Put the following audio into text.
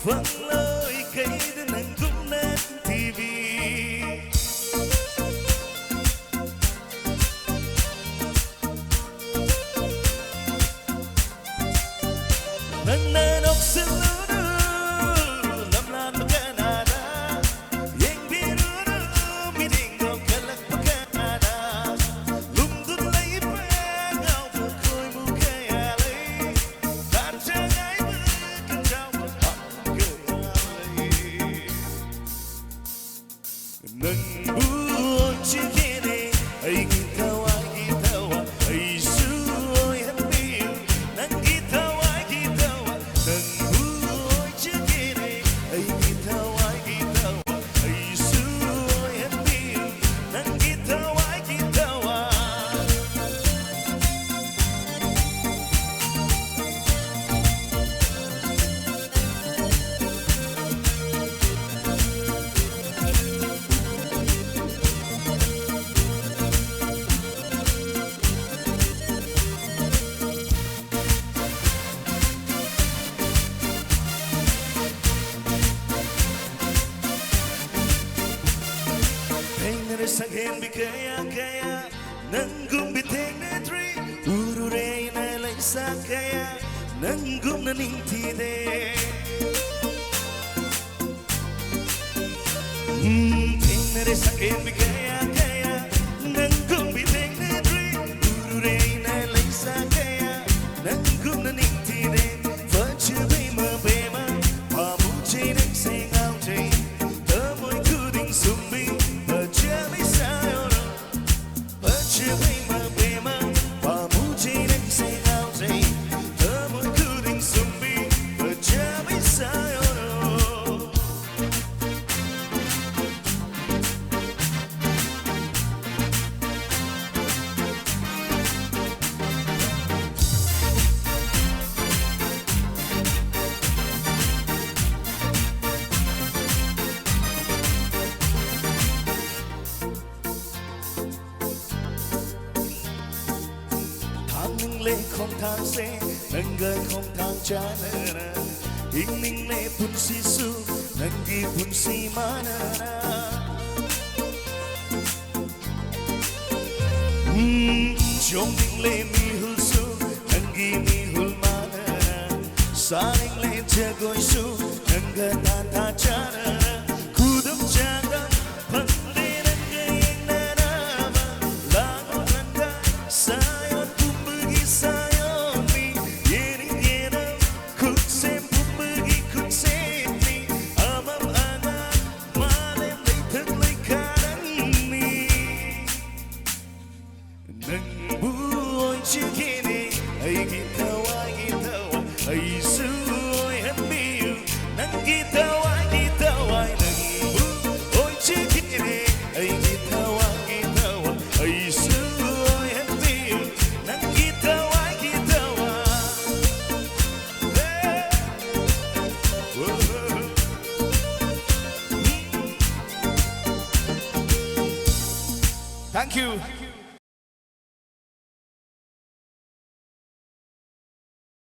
vâng lời cây đến nâng cũng nét TV nâng nâng ốc xin lũ lâm lan bắc Canada yang biru mi dingo kalak bắc Canada lung tun lấy bé ngao vừa khôi mu cây ali tan trang ai vừa cần trao vừa hấp cây ali nâng buồn chiếc kia này ai gitawa ai suy hết biu nâng gitawa nâng buồn chiếc kia này ai gitawa ai suy hết biu nâng gitawa Sakhen bi kaya nangum bi theng na tri uru re na lai sakaya nangum na ning thi de theng na re sakhen bi kaya nangum bi theng na tri uru re na lai sakaya nangum na ning thi de phật chư be ma pa mu che nang se ngao che ta moi ku ding sum bi lệ không thang xe nâng gơi không thang cha nơ na hình ninh lệ pun si su nâng ghi pun si ma na trong ninh lệ mi hul su nâng ghi mi hul ma na sa ninh lệ cha goi su nâng gơi tan tha cha na khu đâm cha đâm phần lệ nâng gơi anh na na ma la ngô nâng gơi sa nâng buồn chiếc kia này ai gitawa ai suy hết biu nâng gitawa nâng buồn chiếc kia này ai gitawa ai suy hết biu nâng gitawa Thank you.